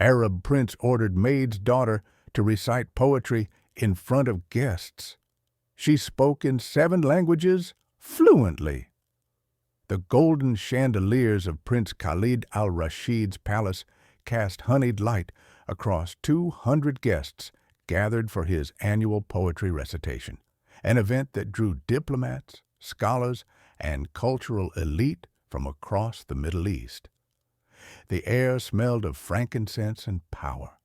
Arab prince ordered Maid's daughter to recite poetry in front of guests. She spoke in 7 languages fluently. The golden chandeliers of Prince Khalid al-Rashid's palace cast honeyed light across 200 guests gathered for his annual poetry recitation, an event that drew diplomats, scholars, and cultural elite from across the Middle East. The air smelled of frankincense and power.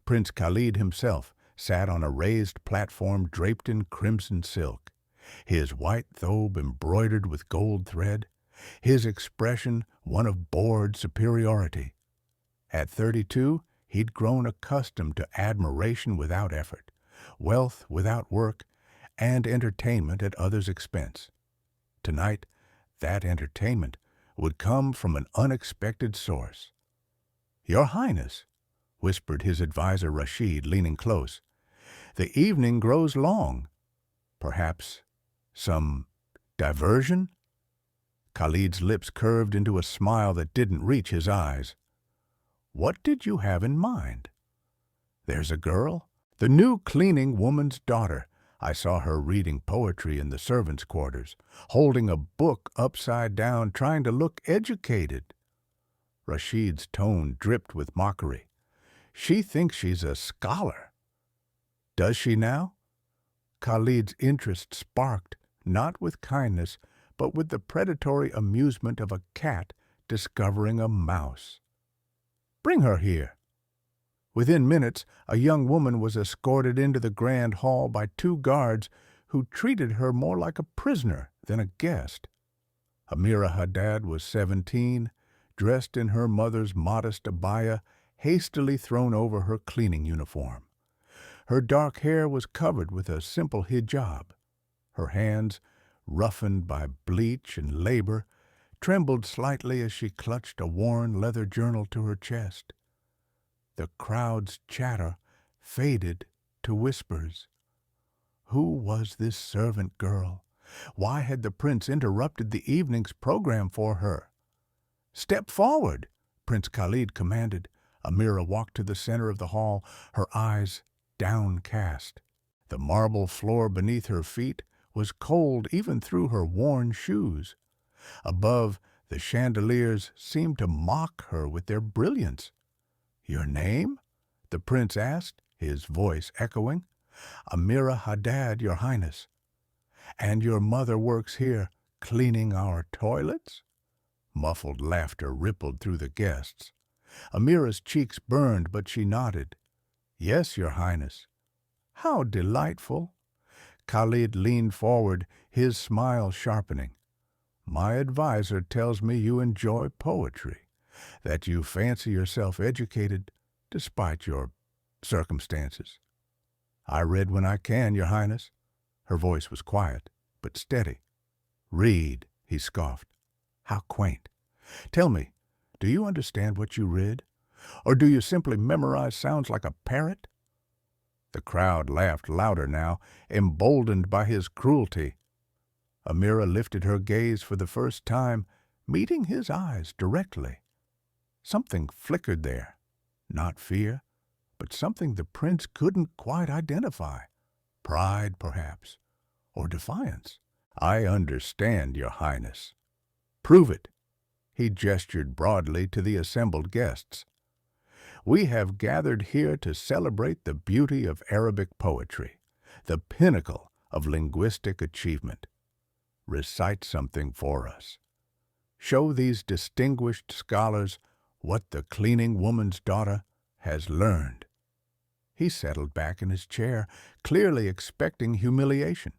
Prince Khalid himself sat on a raised platform draped in crimson silk, his white thobe embroidered with gold thread, his expression one of bored superiority. At 32, he'd grown accustomed to admiration without effort, wealth without work, and entertainment at others' expense. Tonight, that entertainment would come from an unexpected source. "Your Highness," whispered his advisor Rashid, leaning close, "the evening grows long. Perhaps some diversion?" Khalid's lips curved into a smile that didn't reach his eyes. "What did you have in mind?" "There's a girl, the new cleaning woman's daughter. I saw her reading poetry in the servants' quarters, holding a book upside down, trying to look educated." Rashid's tone dripped with mockery. "She thinks she's a scholar." "Does she now?" Khalid's interest sparked, not with kindness, but with the predatory amusement of a cat discovering a mouse. "Bring her here." Within minutes, a young woman was escorted into the grand hall by 2 guards who treated her more like a prisoner than a guest. Amira Haddad was 17, dressed in her mother's modest abaya, hastily thrown over her cleaning uniform. Her dark hair was covered with a simple hijab. Her hands, roughened by bleach and labor, trembled slightly as she clutched a worn leather journal to her chest. The crowd's chatter faded to whispers. Who was this servant girl? Why had the prince interrupted the evening's program for her? "Step forward," Prince Khalid commanded. Amira walked to the center of the hall, her eyes downcast. The marble floor beneath her feet was cold even through her worn shoes. Above, the chandeliers seemed to mock her with their brilliance. "Your name?" the prince asked, his voice echoing. "Amira Haddad, Your Highness." "And your mother works here, cleaning our toilets?" Muffled laughter rippled through the guests. Amira's cheeks burned, but she nodded. "Yes, Your Highness." "How delightful!" Khalid leaned forward, his smile sharpening. "My advisor tells me you enjoy poetry, that you fancy yourself educated despite your circumstances." "I read when I can, Your Highness." Her voice was quiet, but steady. "Read," he scoffed. "How quaint. Tell me, do you understand what you read? Or do you simply memorize sounds like a parrot?" The crowd laughed louder now, emboldened by his cruelty. Amira lifted her gaze for the first time, meeting his eyes directly. Something flickered there. Not fear, but something the prince couldn't quite identify. Pride, perhaps, or defiance. "I understand, Your Highness." "Prove it." He gestured broadly to the assembled guests. "We have gathered here to celebrate the beauty of Arabic poetry, the pinnacle of linguistic achievement. Recite something for us. Show these distinguished scholars what the cleaning woman's daughter has learned." He settled back in his chair, clearly expecting humiliation.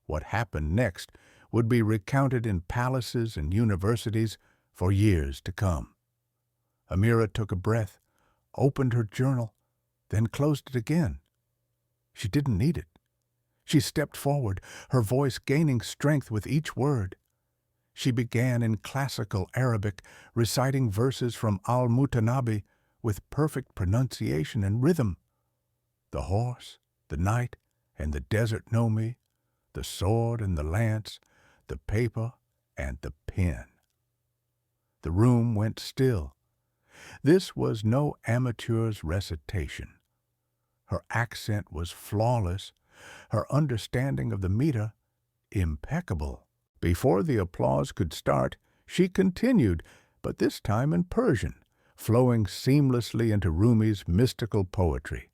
What happened next would be recounted in palaces and universities for years to come. Amira took a breath, opened her journal, then closed it again. She didn't need it. She stepped forward, her voice gaining strength with each word. She began in classical Arabic, reciting verses from Al-Mutanabi with perfect pronunciation and rhythm. "The horse, the knight, and the desert know me, the sword and the lance, the paper and the pen." The room went still. This was no amateur's recitation. Her accent was flawless, her understanding of the meter impeccable. Before the applause could start, she continued, but this time in Persian, flowing seamlessly into Rumi's mystical poetry.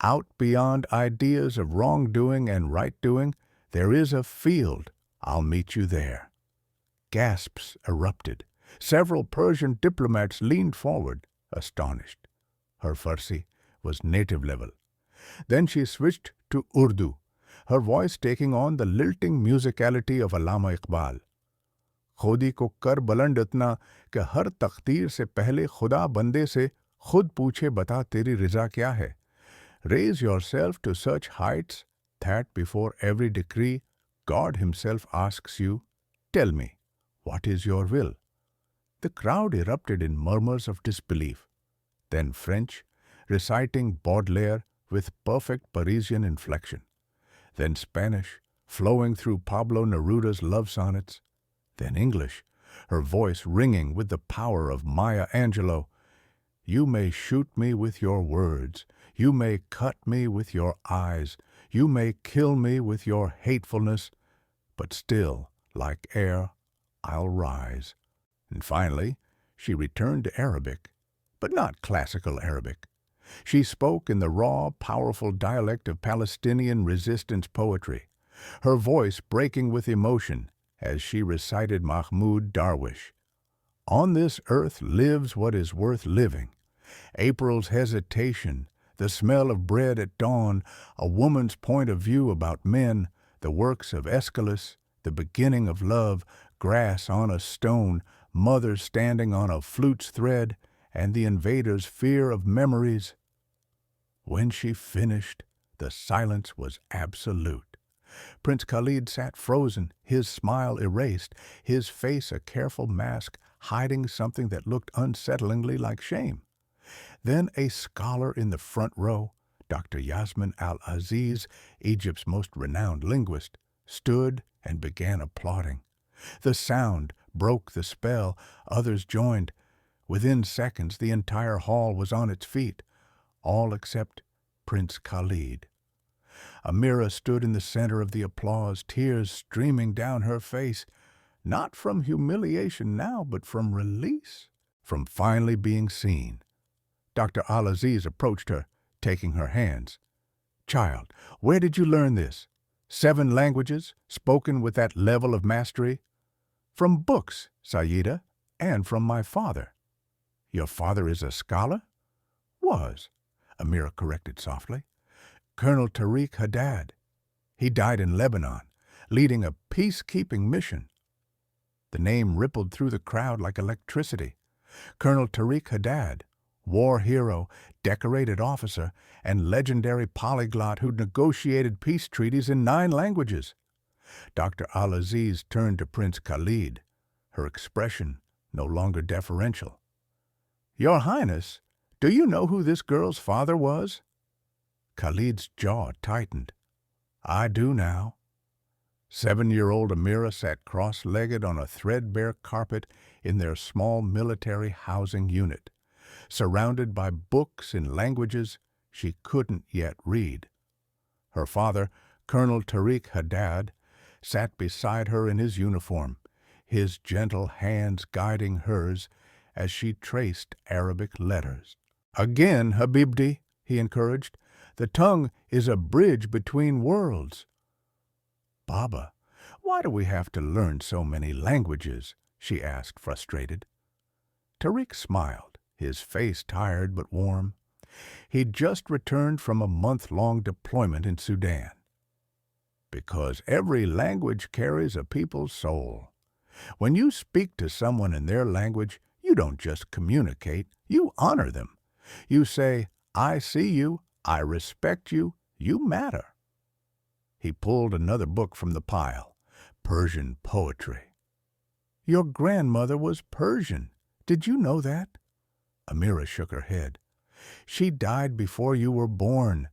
Out beyond ideas of wrongdoing and right-doing, there is a field. I'll meet you there. Gasps erupted. Several Persian diplomats leaned forward, astonished. Her Farsi was native level. Then she switched to Urdu, her voice taking on the lilting musicality of Allama Iqbal. खुदी को कर बुलंद इतना कि हर तकदीर से पहले खुदा बंदे से खुद पूछे बता तेरी रिजा क्या है. Raise yourself to such heights that before every decree, God himself asks you, tell me, what is your will? The crowd erupted in murmurs of disbelief. Then French, reciting Baudelaire with perfect Parisian inflection. Then Spanish, flowing through Pablo Neruda's love sonnets. Then English, her voice ringing with the power of Maya Angelou. You may shoot me with your words. You may cut me with your eyes. You may kill me with your hatefulness. But still, like air, I'll rise. And finally, she returned to Arabic, but not classical Arabic. She spoke in the raw, powerful dialect of Palestinian resistance poetry, her voice breaking with emotion as she recited Mahmoud Darwish. On this earth lives what is worth living. April's hesitation, the smell of bread at dawn, a woman's point of view about men, the works of Aeschylus, the beginning of love, grass on a stone, mother standing on a flute's thread, and the invader's fear of memories. When she finished, the silence was absolute. Prince Khalid sat frozen, his smile erased, his face a careful mask hiding something that looked unsettlingly like shame. Then a scholar in the front row, Dr. Yasmin al-Aziz, Egypt's most renowned linguist, stood and began applauding. The sound broke the spell, others joined. Within seconds, the entire hall was on its feet, all except Prince Khalid. Amira stood in the center of the applause, tears streaming down her face, not from humiliation now, but from release, from finally being seen. Dr. Al-Aziz approached her, taking her hands. Child, where did you learn this? 7 languages, spoken with that level of mastery? From books, Sayyida, and from my father. Your father is a scholar? Was, Amira corrected softly. Colonel Tariq Haddad. He died in Lebanon, leading a peacekeeping mission. The name rippled through the crowd like electricity. Colonel Tariq Haddad, war hero, decorated officer, and legendary polyglot who negotiated peace treaties in 9 languages. Dr. Al-Aziz turned to Prince Khalid, her expression no longer deferential. Your Highness, do you know who this girl's father was? Khalid's jaw tightened. I do now. 7-year-old Amira sat cross-legged on a threadbare carpet in their small military housing unit, surrounded by books in languages she couldn't yet read. Her father, Colonel Tariq Haddad, sat beside her in his uniform, his gentle hands guiding hers as she traced Arabic letters. Again, Habibdi, he encouraged, the tongue is a bridge between worlds. Baba, why do we have to learn so many languages? She asked, frustrated. Tariq smiled, his face tired but warm. He'd just returned from a month-long deployment in Sudan. Because every language carries a people's soul. When you speak to someone in their language, you don't just communicate, you honor them. You say, I see you, I respect you, you matter. He pulled another book from the pile, Persian poetry. Your grandmother was Persian. Did you know that? Amira shook her head. She died before you were born,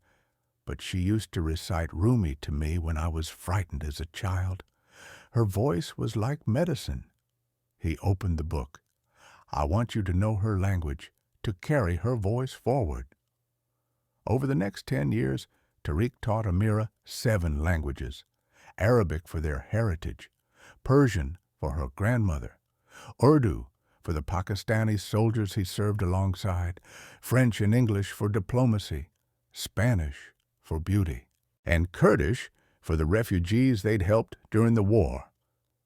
but she used to recite Rumi to me when I was frightened as a child. Her voice was like medicine. He opened the book. I want you to know her language, to carry her voice forward. Over the next 10 years, Tariq taught Amira 7 languages: Arabic for their heritage, Persian for her grandmother, Urdu for the Pakistani soldiers he served alongside, French and English for diplomacy, Spanish for beauty, and Kurdish for the refugees they'd helped during the war.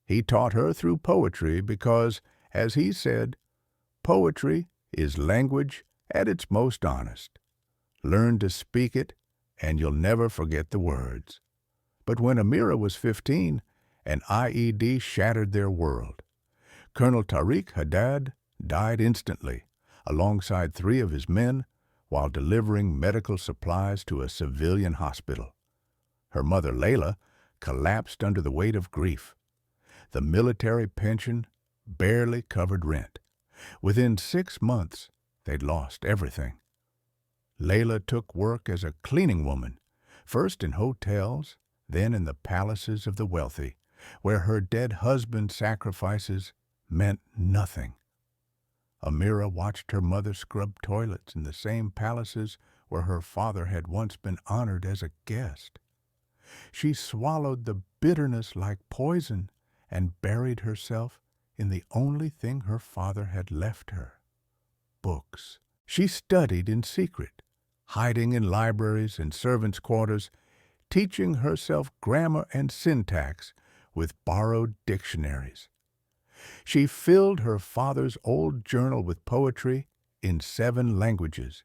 He taught her through poetry because, as he said, poetry is language at its most honest. Learn to speak it, and you'll never forget the words. But when Amira was 15, an IED shattered their world. Colonel Tariq Haddad died instantly, alongside 3 of his men, while delivering medical supplies to a civilian hospital. Her mother, Layla, collapsed under the weight of grief. The military pension barely covered rent. Within 6 months, they'd lost everything. Layla took work as a cleaning woman, first in hotels, then in the palaces of the wealthy, where her dead husband's sacrifices meant nothing. Amira watched her mother scrub toilets in the same palaces where her father had once been honored as a guest. She swallowed the bitterness like poison and buried herself in the only thing her father had left her: books. She studied in secret, hiding in libraries and servants' quarters, teaching herself grammar and syntax with borrowed dictionaries. She filled her father's old journal with poetry in 7 languages,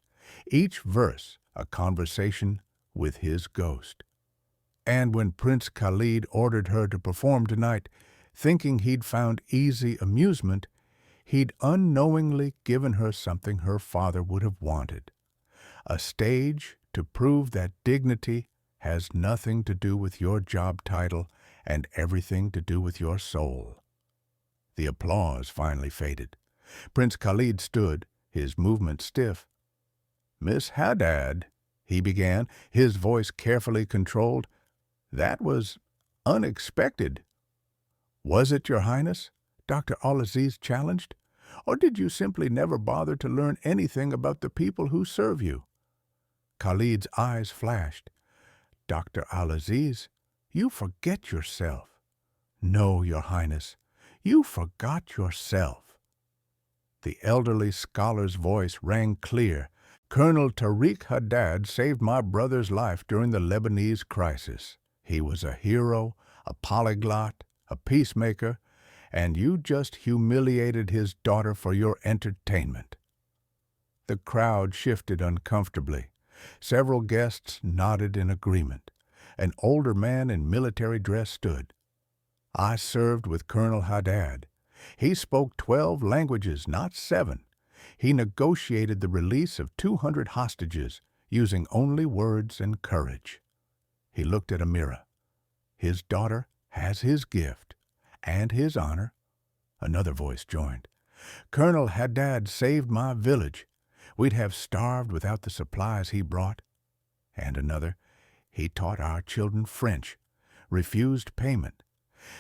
each verse a conversation with his ghost. And when Prince Khalid ordered her to perform tonight, thinking he'd found easy amusement, he'd unknowingly given her something her father would have wanted: a stage to prove that dignity has nothing to do with your job title and everything to do with your soul. The applause finally faded. Prince Khalid stood, his movement stiff. "Miss Haddad," he began, his voice carefully controlled, "that was unexpected." "Was it, Your Highness?" Dr. Al-Aziz challenged. "Or did you simply never bother to learn anything about the people who serve you?" Khalid's eyes flashed. "Dr. Al-Aziz, you forget yourself." "No, Your Highness, you forgot yourself." The elderly scholar's voice rang clear. "Colonel Tariq Haddad saved my brother's life during the Lebanese crisis. He was a hero, a polyglot, a peacemaker, and you just humiliated his daughter for your entertainment." The crowd shifted uncomfortably. Several guests nodded in agreement. An older man in military dress stood. "I served with Colonel Haddad. He spoke 12 languages, not 7. He negotiated the release of 200 hostages using only words and courage." He looked at Amira. "His daughter has his gift and his honor." Another voice joined. "Colonel Haddad saved my village. We'd have starved without the supplies he brought." And another, "He taught our children French, refused payment,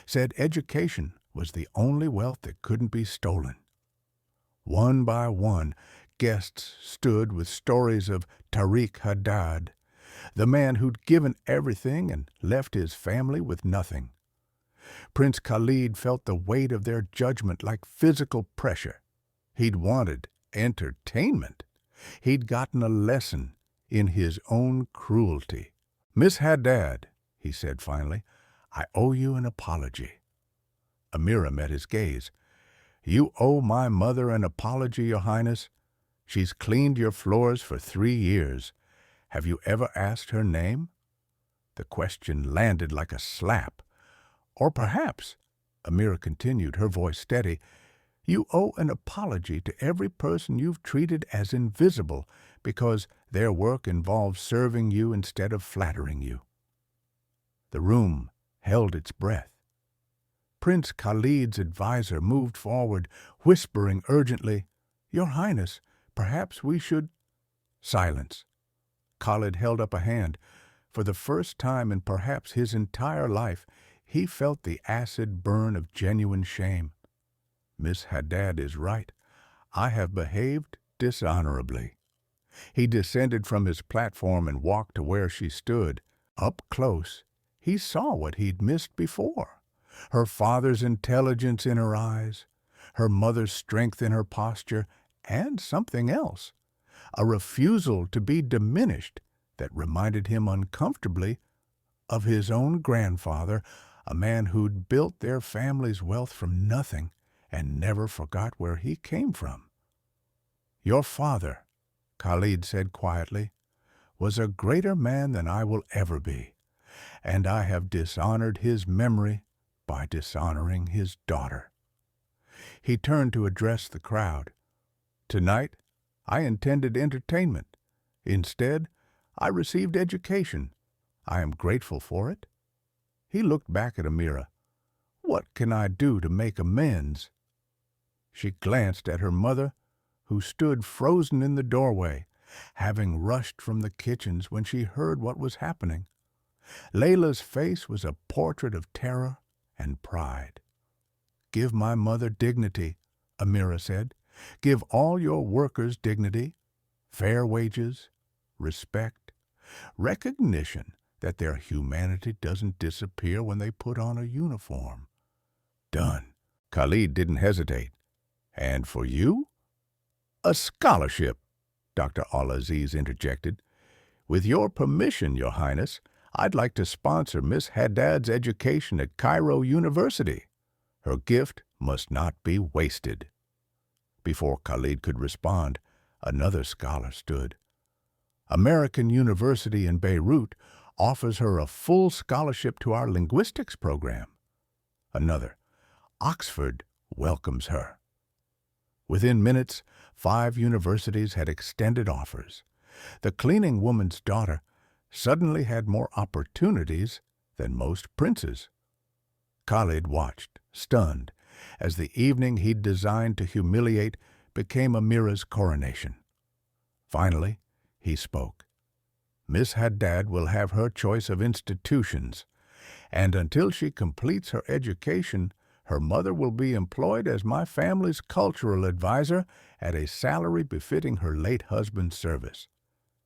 said education was the only wealth that couldn't be stolen." One by one, guests stood with stories of Tariq Haddad, the man who'd given everything and left his family with nothing. Prince Khalid felt the weight of their judgment like physical pressure. He'd wanted entertainment. He'd gotten a lesson in his own cruelty. "Miss Haddad," he said finally, "I owe you an apology." Amira met his gaze. "You owe my mother an apology, Your Highness. She's cleaned your floors for 3 years. Have you ever asked her name?" The question landed like a slap. "Or perhaps," Amira continued, her voice steady, "you owe an apology to every person you've treated as invisible because their work involves serving you instead of flattering you." The room held its breath. Prince Khalid's advisor moved forward, whispering urgently, "Your Highness, perhaps we should—" Silence. Khalid held up a hand. For the first time in perhaps his entire life, he felt the acid burn of genuine shame. "Miss Haddad is right. I have behaved dishonorably. He descended from his platform and walked to where she stood. Up close, he saw what he'd missed before. Her father's intelligence in her eyes, her mother's strength in her posture, and something else, a refusal to be diminished that reminded him uncomfortably of his own grandfather, a man who'd built their family's wealth from nothing and never forgot where he came from. "Your father," Khalid said quietly, "was a greater man than I will ever be, and I have dishonored his memory by dishonoring his daughter." He turned to address the crowd. "Tonight, I intended entertainment. Instead, I received education. I am grateful for it." He looked back at Amira. "What can I do to make amends?" She glanced at her mother, who stood frozen in the doorway, having rushed from the kitchens when she heard what was happening. Layla's face was a portrait of terror and pride. "Give my mother dignity," Amira said. "Give all your workers dignity, fair wages, respect, recognition that their humanity doesn't disappear when they put on a uniform." "Done." Khalid didn't hesitate. "And for you?" "A scholarship," Dr. Al-Aziz interjected. "With your permission, Your Highness, I'd like to sponsor Miss Haddad's education at Cairo University. Her gift must not be wasted." Before Khalid could respond, another scholar stood. "American University in Beirut offers her a full scholarship to our linguistics program." Another, "Oxford welcomes her." Within minutes, 5 universities had extended offers. The cleaning woman's daughter suddenly had more opportunities than most princes. Khalid watched, stunned, as the evening he'd designed to humiliate became Amira's coronation. Finally, he spoke. "Miss Haddad will have her choice of institutions, and until she completes her education, her mother will be employed as my family's cultural advisor at a salary befitting her late husband's service.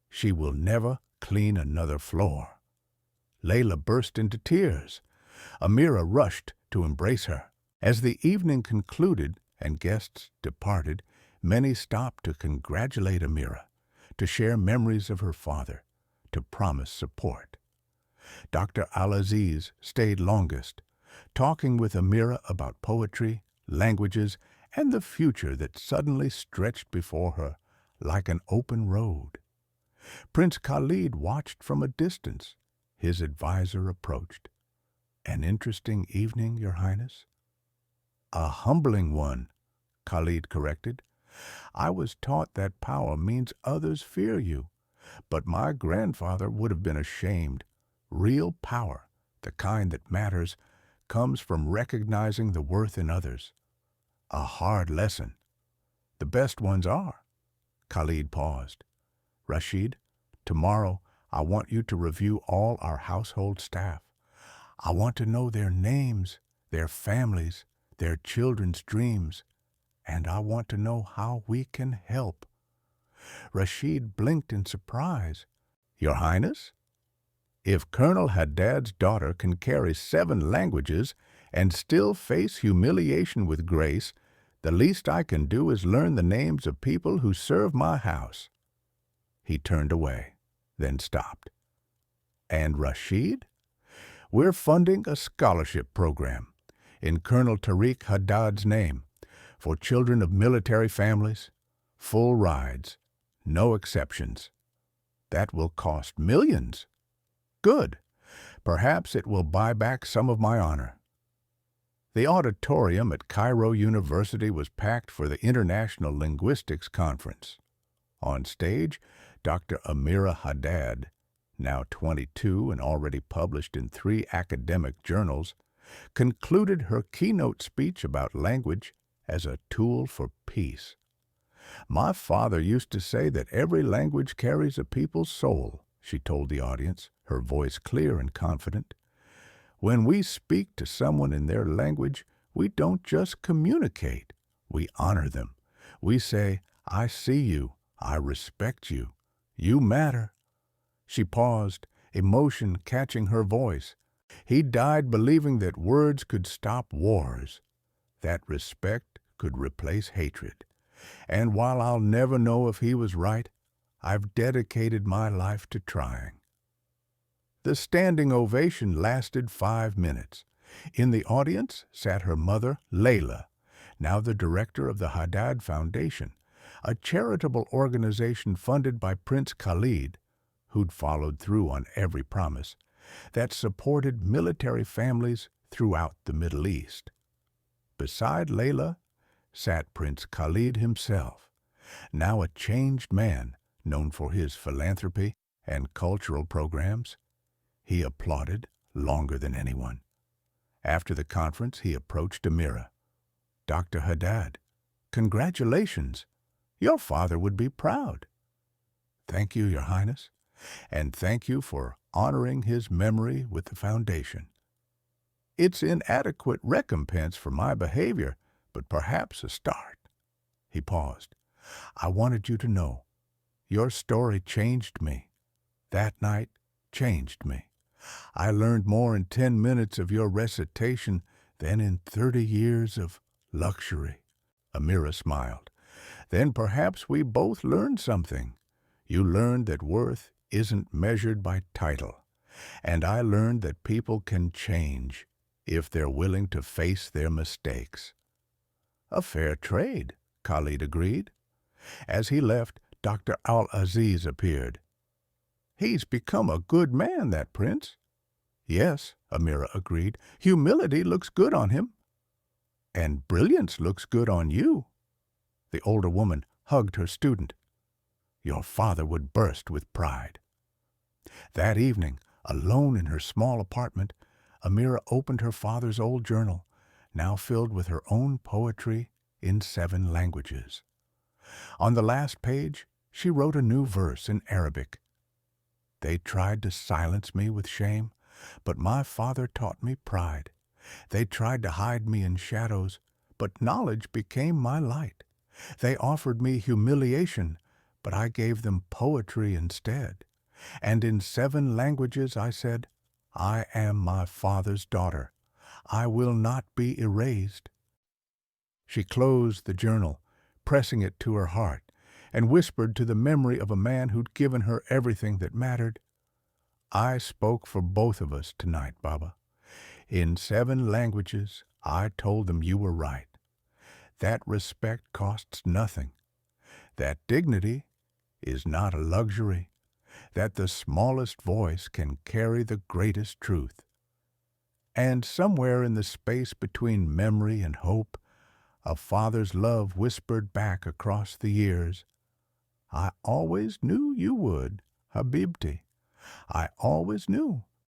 She will never clean another floor." Layla burst into tears. Amira rushed to embrace her. As the evening concluded and guests departed, many stopped to congratulate Amira, to share memories of her father, to promise support. Dr. Al-Aziz stayed longest, talking with Amira about poetry, languages, and the future that suddenly stretched before her like an open road. Prince Khalid watched from a distance. His advisor approached. "An interesting evening, Your Highness?" "A humbling one," Khalid corrected. "I was taught that power means others fear you, but my grandfather would have been ashamed. Real power, the kind that matters, comes from recognizing the worth in others. A hard lesson. The best ones are." Khalid paused. "Rashid, tomorrow I want you to review all our household staff. I want to know their names, their families, their children's dreams, and I want to know how we can help." Rashid blinked in surprise. "Your Highness? If Colonel Haddad's daughter can carry 7 languages and still face humiliation with grace, the least I can do is learn the names of people who serve my house." He turned away, then stopped. "And Rashid? We're funding a scholarship program in Colonel Tariq Haddad's name for children of military families, full rides, no exceptions. That will cost millions. Good. Perhaps it will buy back some of my honor." The auditorium at Cairo University was packed for the International Linguistics Conference. On stage, Dr. Amira Haddad, now 22 and already published in 3 academic journals, concluded her keynote speech about language as a tool for peace. "My father used to say that every language carries a people's soul," she told the audience, her voice clear and confident. "When we speak to someone in their language, we don't just communicate, we honor them. We say, I see you, I respect you, you matter. She paused, emotion catching her voice. He died believing that words could stop wars, that respect could replace hatred. And while I'll never know if he was right, I've dedicated my life to trying. The standing ovation lasted 5 minutes. In the audience sat her mother, Layla, now the director of the Haddad Foundation, a charitable organization funded by Prince Khalid, who'd followed through on every promise, that supported military families throughout the Middle East. Beside Layla sat Prince Khalid himself, now a changed man known for his philanthropy and cultural programs. He applauded longer than anyone. After the conference, he approached Amira. Dr. Haddad, congratulations. Your father would be proud. Thank you, Your Highness, and thank you for honoring his memory with the foundation. It's inadequate recompense for my behavior, but perhaps a start. He paused. I wanted you to know. Your story changed me. That night changed me. I learned more in 10 minutes of your recitation than in 30 years of luxury. Amira smiled. Then perhaps we both learned something. You learned that worth isn't measured by title. And I learned that people can change if they're willing to face their mistakes. A fair trade, Khalid agreed. As he left, Dr. Al-Aziz appeared. He's become a good man, that prince. Yes, Amira agreed. Humility looks good on him. And brilliance looks good on you. The older woman hugged her student. Your father would burst with pride. That evening, alone in her small apartment, Amira opened her father's old journal, now filled with her own poetry in 7 languages. On the last page, she wrote a new verse in Arabic. They tried to silence me with shame, but my father taught me pride. They tried to hide me in shadows, but knowledge became my light. They offered me humiliation, but I gave them poetry instead. And in 7 languages I said, I am my father's daughter. I will not be erased. She closed the journal, pressing it to her heart, and whispered to the memory of a man who'd given her everything that mattered. I spoke for both of us tonight, Baba. In 7 languages, I told them you were right. That respect costs nothing. That dignity is not a luxury. That the smallest voice can carry the greatest truth. And somewhere in the space between memory and hope, a father's love whispered back across the years, I always knew you would, Habibti. I always knew.